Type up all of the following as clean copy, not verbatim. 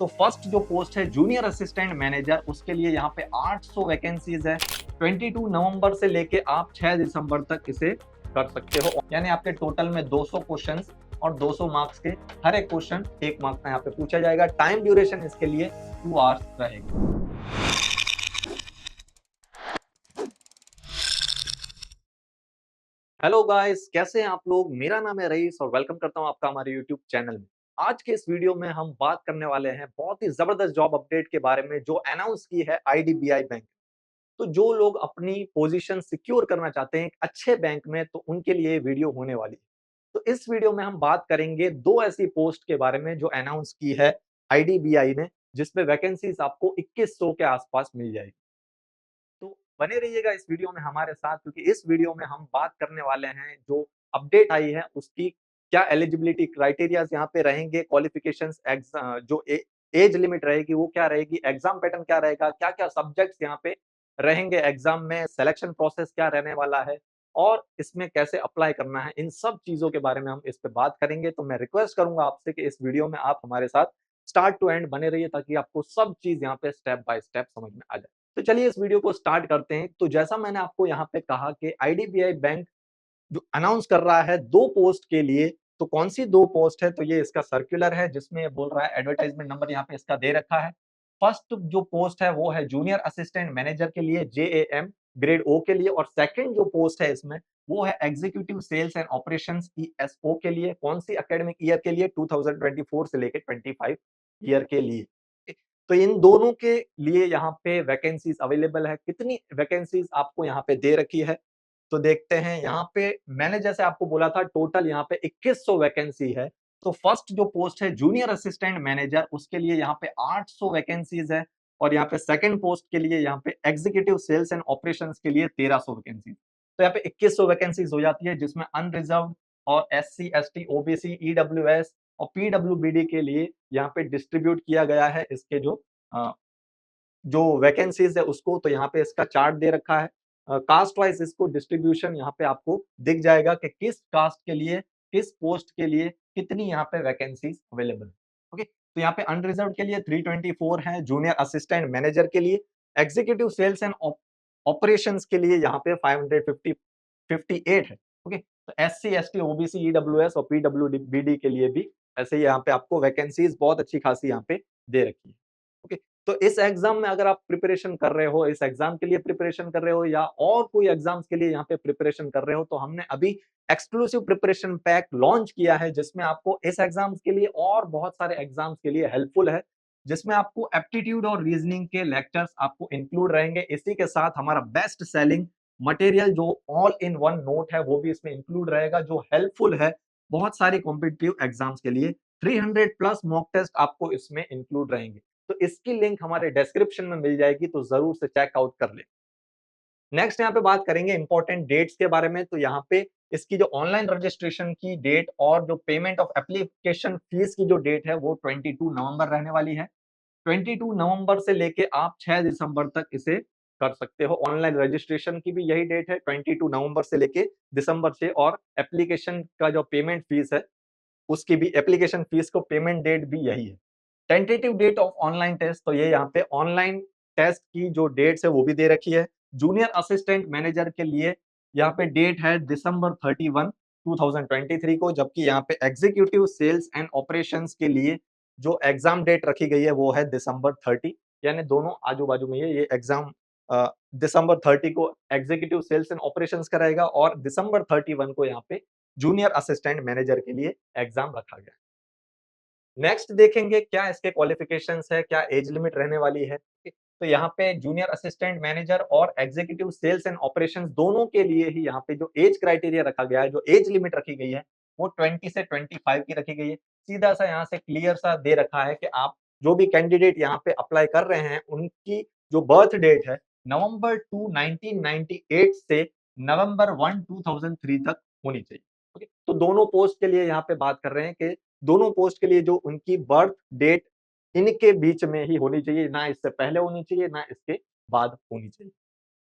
तो फर्स्ट जो पोस्ट है जूनियर असिस्टेंट मैनेजर, उसके लिए यहाँ पे 800 वैकेंसीज है। 22 नवंबर से लेके आप 6 दिसंबर तक इसे कर सकते हो, यानी आपके टोटल में 200 क्वेश्चंस और 200 मार्क्स के हर एक क्वेश्चन 1 मार्क्स में यहाँ पे पूछा जाएगा। टाइम ड्यूरेशन इसके लिए 2 आवर्स रहेगा। हेलो गाइस, कैसे हैं आप लोग? मेरा नाम है रईस और वेलकम करता हूं आपका हमारे यूट्यूब चैनल में। आज के इस वीडियो में हम बात करने वाले हैं बहुत ही जबरदस्त जॉब अपडेट के बारे में जो अनाउंस की है आईडीबीआई बैंक। तो जो लोग अपनी पोजीशन सिक्योर करना चाहते हैं एक अच्छे बैंक में, तो उनके लिए वीडियो होने वाली है। तो इस वीडियो में हम बात करेंगे 2 ऐसी पोस्ट के बारे में जो अनाउंस की है आईडीबीआई ने, जिसमें वैकेंसीज आपको 2100 के आसपास मिल जाएगी। तो बने रहिएगा इस वीडियो में हमारे साथ, क्योंकि इस वीडियो में हम बात करने वाले हैं जो अपडेट आई है उसकी क्या एलिजिबिलिटी क्राइटेरियाज यहाँ पे रहेंगे, क्वालिफिकेशंस, जो एज लिमिट रहेगी वो क्या रहेगी, एग्जाम पैटर्न क्या रहेगा, क्या क्या सब्जेक्ट्स यहाँ पे रहेंगे एग्जाम में, सिलेक्शन प्रोसेस क्या रहने वाला है और इसमें कैसे अप्लाई करना है, इन सब चीजों के बारे में हम इस पे बात करेंगे। तो मैं रिक्वेस्ट करूंगा आपसे कि इस वीडियो में आप हमारे साथ स्टार्ट टू एंड बने रहिए, ताकि आपको सब चीज यहाँ पे स्टेप बाय स्टेप समझ में आ जाए। तो चलिए इस वीडियो को स्टार्ट करते हैं। तो जैसा मैंने आपको यहाँ पे कहा कि आईडीबीआई बैंक जो अनाउंस कर रहा है 2 पोस्ट के लिए, तो कौन सी 2 पोस्ट है? तो ये इसका सर्कुलर है जिसमें ये बोल रहा है, एडवर्टाइजमेंट नंबर यहाँ पे इसका दे रखा है। फर्स्ट जो पोस्ट है वो है जूनियर असिस्टेंट मैनेजर के लिए, जेएएम ग्रेड ओ के लिए, और सेकंड जो पोस्ट है इसमें वो है executive sales and operations ESO के लिए। कौन सी एकेडमिक ईयर के लिए? 2024 से लेके 25 ईयर के लिए। तो इन दोनों के लिए यहाँ पे वैकेंसीज अवेलेबल है। कितनी वैकेंसीज आपको यहाँ पे दे रखी है तो देखते हैं। यहाँ पे मैंने जैसे आपको बोला था टोटल यहाँ पे 2100 वैकेंसी है। तो फर्स्ट जो पोस्ट है जूनियर असिस्टेंट मैनेजर, उसके लिए यहाँ पे 800 वैकेंसीज है, और यहाँ पे सेकंड पोस्ट के लिए यहाँ पे एग्जीक्यूटिव सेल्स एंड ऑपरेशंस के लिए 1300 वैकेंसीज। तो यहाँ पे 2100 वैकेंसीज हो जाती है, जिसमें अनरिजर्व और एससी एसटी ओबीसी ईडब्ल्यूएस और पीडब्ल्यूबीडी के लिए यहाँ पे डिस्ट्रीब्यूट किया गया है इसके जो वैकेंसीज है उसको। तो यहाँ पे इसका चार्ट दे रखा है, कास्ट वाइज इसको डिस्ट्रीब्यूशन यहाँ पे आपको दिख जाएगा कि किस कास्ट के लिए, किस पोस्ट के लिए कितनी यहाँ पे वैकेंसीज अवेलेबल है। ओके, तो यहाँ पे अनरिजर्व के लिए 324 है, जूनियर असिस्टेंट मैनेजर के लिए, एग्जीक्यूटिव सेल्स एंड ऑपरेशंस के लिए यहाँ पे 558 है। ओके, तो एससी एसटी ओबीसी ईडब्ल्यूएस और पीडब्ल्यूबीडी के लिए भी ऐसे ही यहाँ पे आपको वैकेंसीज बहुत अच्छी खासी यहाँ पे दे रखी है। ओके, तो इस एग्जाम में अगर आप प्रिपरेशन कर रहे हो, इस एग्जाम के लिए प्रिपरेशन कर रहे हो या और कोई एग्जाम्स के लिए यहाँ पे प्रिपरेशन कर रहे हो, तो हमने अभी एक्सक्लूसिव प्रिपरेशन पैक लॉन्च किया है, जिसमें आपको इस एग्जाम्स के लिए और बहुत सारे एग्जाम्स के लिए हेल्पफुल है, जिसमें आपको एप्टीट्यूड और रीजनिंग के लेक्चर्स आपको इंक्लूड रहेंगे। इसी के साथ हमारा बेस्ट सेलिंग मटेरियल जो ऑल इन वन नोट है वो भी इसमें इंक्लूड रहेगा, जो हेल्पफुल है बहुत सारी कॉम्पिटिटिव एग्जाम्स के लिए। 300 प्लस मॉक टेस्ट आपको इसमें इंक्लूड रहेंगे। तो इसकी लिंक हमारे डिस्क्रिप्शन में मिल जाएगी, तो जरूर से चेकआउट कर ले। नेक्स्ट यहाँ पे बात करेंगे इंपॉर्टेंट डेट्स के बारे में। तो यहाँ पे इसकी जो ऑनलाइन रजिस्ट्रेशन की डेट और जो पेमेंट ऑफ एप्लीकेशन फीस की जो डेट है वो 22 नवंबर रहने वाली है। 22 नवंबर से लेके आप 6 दिसंबर तक इसे कर सकते हो। ऑनलाइन रजिस्ट्रेशन की भी यही डेट है, 22 नवंबर से लेके दिसंबर 6, और एप्लीकेशन का जो पेमेंट फीस है उसकी भी, एप्लीकेशन फीस को पेमेंट डेट भी यही है। Tentative date of online test, तो ये यहाँ पे ऑनलाइन टेस्ट की जो डेट्स है वो भी दे रखी है। जूनियर असिस्टेंट मैनेजर के लिए यहाँ पे डेट है दिसंबर 31 2023 को, जबकि यहाँ पे एग्जीक्यूटिव सेल्स एंड ऑपरेशंस के लिए जो एग्जाम डेट रखी गई है वो है दिसंबर 30, यानी दोनों आजू बाजू में ये एग्जाम दिसंबर 30 को एग्जीक्यूटिव सेल्स एंड ऑपरेशंस का रहेगा, और दिसंबर 31 को यहाँ पे जूनियर असिस्टेंट मैनेजर के लिए एग्जाम रखा गया। नेक्स्ट देखेंगे क्या इसके क्वालिफिकेशंस है, क्या एज लिमिट रहने वाली है। तो यहाँ पे जूनियर असिस्टेंट मैनेजर और एग्जीक्यूटिव सेल्स एंड ऑपरेशंस दोनों के लिए ही यहाँ पे जो एज क्राइटेरिया रखा गया है, जो एज लिमिट रखी गई है वो 20 से 25 की रखी गई है। सीधा सा यहाँ से क्लियर सा दे रखा है कि आप जो भी कैंडिडेट यहाँ पे अप्लाई कर रहे हैं उनकी जो बर्थ डेट है नवंबर 2 1998 से नवंबर 1 2003 तक होनी चाहिए। ओके, तो दोनों पोस्ट के लिए यहाँ पे बात कर रहे हैं कि दोनों पोस्ट के लिए जो उनकी बर्थ डेट इनके बीच में ही होनी चाहिए, ना इससे पहले होनी चाहिए ना इसके बाद होनी चाहिए।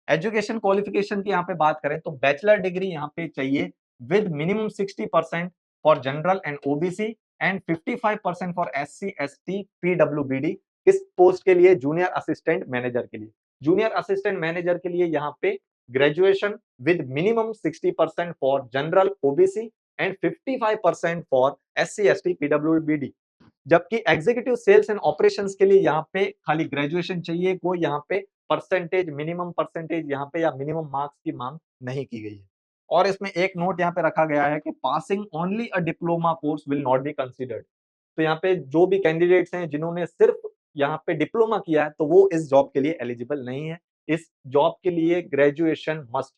एजुकेशन क्वालिफिकेशन की यहाँ पे बात करें तो बैचलर डिग्री यहाँ पे चाहिए with minimum 60% for general and OBC and 55% for SC ST PWBD। इस पोस्ट के लिए जूनियर असिस्टेंट मैनेजर के लिए, जूनियर असिस्टेंट मैनेजर के लिए यहाँ पे graduation with minimum 60% for general OBC and 55% for SC ST PWBD। जबकि एग्जीक्यूटिव सेल्स एंड ऑपरेशंस के लिए यहाँ पे खाली ग्रेजुएशन चाहिए, कोई यहाँ पे परसेंटेज, मिनिमम परसेंटेज यहाँ पे या मिनिमम मार्क्स की मांग नहीं की गई है। और इसमें एक नोट यहाँ पे रखा गया है कि passing only a diploma course will not be considered. तो यहाँ पे जो भी कैंडिडेट्स हैं जिन्होंने सिर्फ यहाँ पे डिप्लोमा किया है तो वो इस जॉब के लिए एलिजिबल नहीं है। इस जॉब के लिए ग्रेजुएशन मस्ट।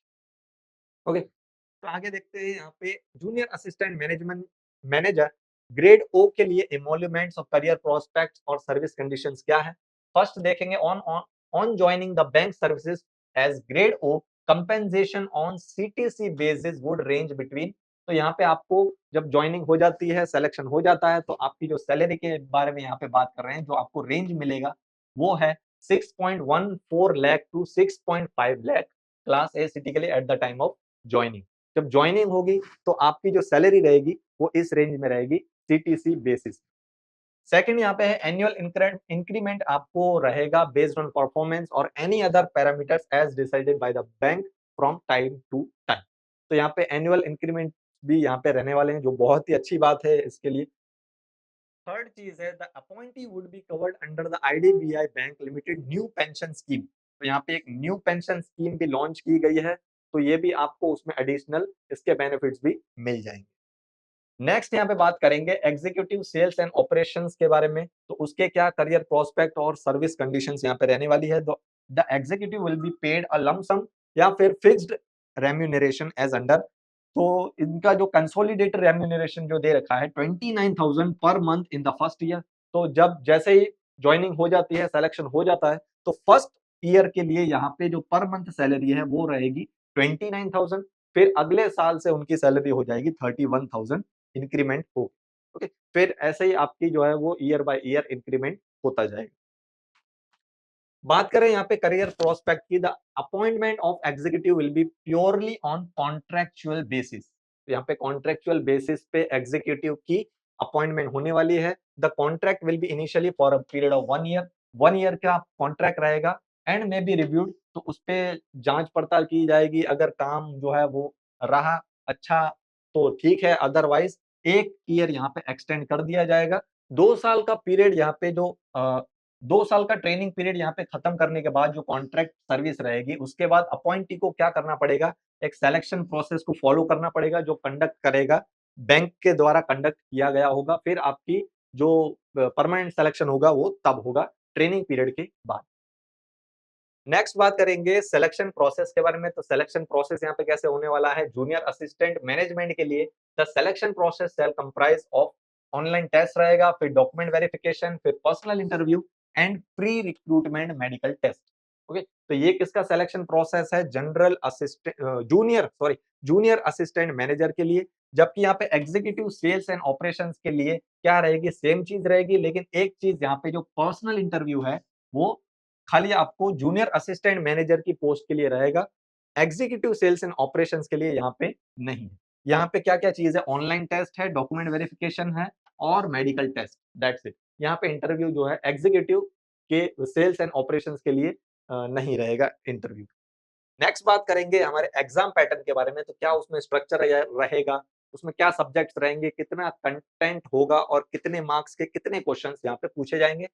ओके, तो आगे देखते हैं यहाँ पे junior assistant management manager grade O के लिए एमोल्यूमेंट्स और करियर प्रोस्पेक्ट्स और सर्विस कंडीशंस क्या है। फर्स्ट देखेंगे on on joining the bank services as grade O compensation on CTC basis would range between. तो यहाँ पे आपको जब ज्वाइनिंग हो जाती है, सिलेक्शन हो जाता है, तो आपकी जो सैलरी के बारे में यहाँ पे बात कर रहे हैं, जो आपको रेंज मिलेगा वो है 6.14 lakh to 6.5 lakh class A city के लिए at the time of joining. जब ज्वाइनिंग होगी तो आपकी जो सैलरी रहेगी वो इस रेंज में रहेगी CTC बेसिस। सेकंड यहाँ पे है एनुअल इंक्रीमेंट आपको रहेगा बेस्ड ऑन परफॉर्मेंस और any other parameters as decided by the bank from time to time. तो यहाँ पे एनुअल इंक्रीमेंट भी यहाँ पे रहने वाले हैं, जो बहुत ही अच्छी बात है इसके लिए। थर्ड चीज है the appointee would be covered under the IDBI bank limited new pension scheme. तो यहाँ पे एक न्यू पेंशन स्कीम भी लॉन्च की गई है, तो ये भी आपको उसमें एडिशनल इसके बेनिफिट्स भी मिल जाएंगे। नेक्स्ट यहाँ पे बात करेंगे एग्जीक्यूटिव सेल्स एंड ऑपरेशंस के बारे में, तो उसके क्या करियर प्रोस्पेक्ट और सर्विस कंडीशंस यहाँ पे रहने वाली है। The executive will be paid a lump sum या फिर फिक्स्ड रेम्यूनरेशन एज अंडर। तो इनका जो कंसोलिडेटेड रेम्यूनरेशन जो दे रखा है 29,000 per month in the first year. तो जब जैसे ही ज्वाइनिंग हो जाती है, सिलेक्शन हो जाता है, तो फर्स्ट ईयर के लिए यहाँ पे जो पर मंथ सैलरी है वो रहेगी 29,000। फिर अगले साल से उनकी सैलरी हो जाएगी 31,000 इंक्रीमेंट हो। ओके, फिर ऐसे ही आपकी जो है वो ईयर बाय ईयर इंक्रीमेंट होता जाएगा। बात करें यहाँ पे करियर प्रोस्पेक्ट की, the appointment of executive will B purely on contractual basis. यहाँ पे कॉन्ट्रेक्चुअल बेसिस पे एग्जीक्यूटिव की अपॉइंटमेंट होने वाली है। The contract will be initially for a period of 1 year. 1 year का कॉन्ट्रैक्ट रहेगा एंड मे बी रिव्यूड। तो उस पर जांच पड़ताल की जाएगी, अगर काम जो है वो रहा अच्छा तो ठीक है, अदरवाइज 1 ईयर यहाँ पे एक्सटेंड कर दिया जाएगा। 2 साल का पीरियड यहाँ पे जो 2 साल का ट्रेनिंग पीरियड यहाँ पे खत्म करने के बाद जो कॉन्ट्रैक्ट सर्विस रहेगी, उसके बाद अपॉइंटी को क्या करना पड़ेगा, एक सिलेक्शन प्रोसेस को फॉलो करना पड़ेगा, जो कंडक्ट करेगा बैंक के द्वारा कंडक्ट किया गया होगा। फिर आपकी जो परमानेंट सिलेक्शन होगा वो तब होगा ट्रेनिंग पीरियड के बाद। नेक्स्ट बात करेंगे सिलेक्शन प्रोसेस के बारे में। तो सिलेक्शन प्रोसेस यहाँ पे कैसे होने वाला है, जूनियर असिस्टेंट मैनेजमेंट के लिए the selection process shall comprise of online test रहेगा, फिर डॉक्यूमेंट वेरिफिकेशन, फिर personal interview and pre recruitment medical test. Okay, तो ये किसका सिलेक्शन प्रोसेस है, general assistant junior assistant manager के लिए। जबकि यहाँ पे एग्जीक्यूटिव सेल्स एंड ऑपरेशंस के लिए क्या रहेगी, सेम चीज रहेगी, लेकिन एक चीज यहाँ पे जो पर्सनल इंटरव्यू है वो खाली आपको जूनियर असिस्टेंट मैनेजर की पोस्ट के लिए रहेगा, एग्जीक्यूटिव सेल्स एंड ऑपरेशंस के लिए यहाँ पे नहीं है। यहाँ पे क्या क्या चीज है, ऑनलाइन टेस्ट है, डॉक्यूमेंट वेरिफिकेशन है और मेडिकल टेस्ट, दैट्स इट। यहाँ पे इंटरव्यू जो है एग्जीक्यूटिव के सेल्स एंड ऑपरेशंस के लिए नहीं रहेगा इंटरव्यू। नेक्स्ट बात करेंगे हमारे एग्जाम पैटर्न के बारे में। तो क्या उसमें स्ट्रक्चर रहेगा, उसमें क्या सब्जेक्ट्स रहेंगे, कितना कंटेंट होगा और कितने मार्क्स के कितने क्वेश्चंस यहाँ पे पूछे जाएंगे।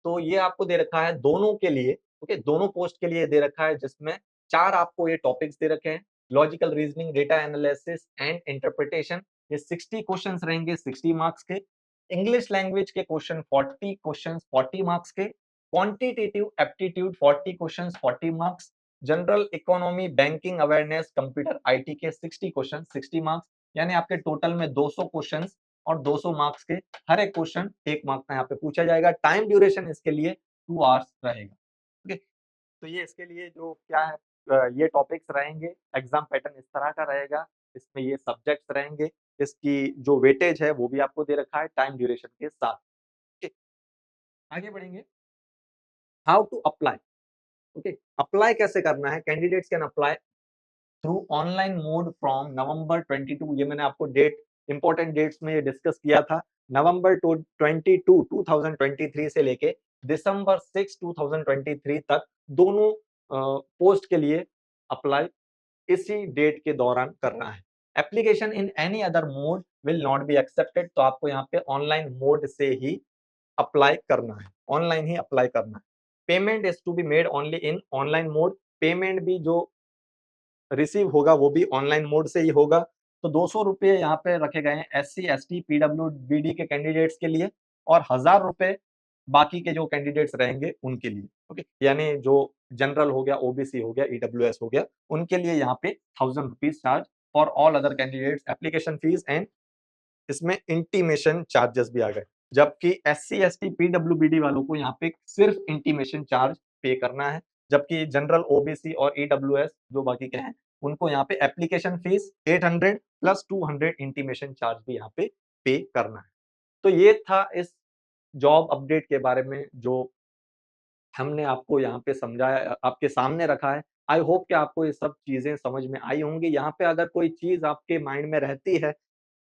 तो ये आपको दे रखा है दोनों के लिए, ओके, दोनों पोस्ट के लिए दे रखा है, जिसमें 4 आपको ये टॉपिक्स दे रखे हैं, logical reasoning, data analysis and interpretation. ये 60 क्वेश्चंस रहेंगे 60 मार्क्स के। इंग्लिश लैंग्वेज के क्वेश्चन 40 क्वेश्चंस 40 मार्क्स के। Quantitative aptitude 40 questions 40 marks. General economy, banking awareness, computer IT के 60 क्वेश्चन 60 मार्क्स। यानी आपके टोटल में 200 क्वेश्चंस और 200 मार्क्स के हर एक क्वेश्चन 1 मार्क्स का यहाँ पे पूछा जाएगा। टाइम ड्यूरेशन इसके लिए 2 आवर्स रहेगा। ओके, तो ये इसके लिए जो क्या है, ये टॉपिक्स रहेंगे। एग्जाम पैटर्न इस तरह का रहेगा, इसमें ये सब्जेक्ट्स रहेंगे, इसकी जो वेटेज है वो भी आपको दे रखा है टाइम ड्यूरेशन के साथ। ओके, आगे बढ़ेंगे। How to apply. Okay, apply कैसे करना है, candidates can apply through online mode from November 22। ये मैंने आपको डेट इंपॉर्टेंट डेट्स में ये डिस्कस किया था। नवंबर 2023 से लेके दिसंबर 6 2023 तक दोनों पोस्ट के लिए अप्लाई इसी डेट के दौरान करना है। Application in any other mode will not be accepted, तो आपको यहाँ पे ऑनलाइन मोड से ही अप्लाई करना है, ऑनलाइन ही अप्लाई करना है। Payment is to be made only in online mode, payment भी जो रिसीव होगा वो भी ऑनलाइन मोड से ही होगा। तो 200 रुपये यहाँ पे रखे गए हैं SC ST PWBD के कैंडिडेट्स के लिए और 1000 रुपये बाकी के जो कैंडिडेट्स रहेंगे उनके लिए। ओके, यानी जो जनरल हो गया, OBC हो गया, EWS हो गया, उनके लिए यहाँ पे 1000 rupees charge for all other candidates, application fees and इसमें इंटीमेशन चार्जेस भी आ गए। जबकि SC ST PWBD वालों को यहाँ पे सिर्फ इंटीमेशन चार्ज पे करना है, जबकि जनरल, OBC और EWS जो बाकी के हैं उनको यहाँ पे application fees 800 plus 200 intimation charge भी यहाँ पे करना है। तो ये था इस जॉब अपडेट के बारे में जो हमने आपको यहाँ पे समझाया, आपके सामने रखा है। आई होप कि आपको ये सब चीजें समझ में आई होंगी। यहाँ पे अगर कोई चीज आपके माइंड में रहती है,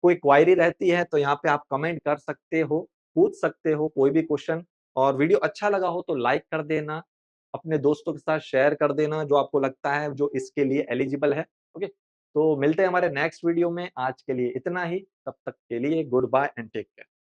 कोई क्वायरी रहती है, तो यहाँ पे आप कमेंट कर सकते हो, पूछ सकते हो कोई भी क्वेश्चन। और वीडियो अच्छा लगा हो तो लाइक कर देना, अपने दोस्तों के साथ शेयर कर देना जो आपको लगता है जो इसके लिए एलिजिबल है। ओके, तो मिलते हैं हमारे नेक्स्ट वीडियो में। आज के लिए इतना ही, तब तक के लिए goodbye and take care.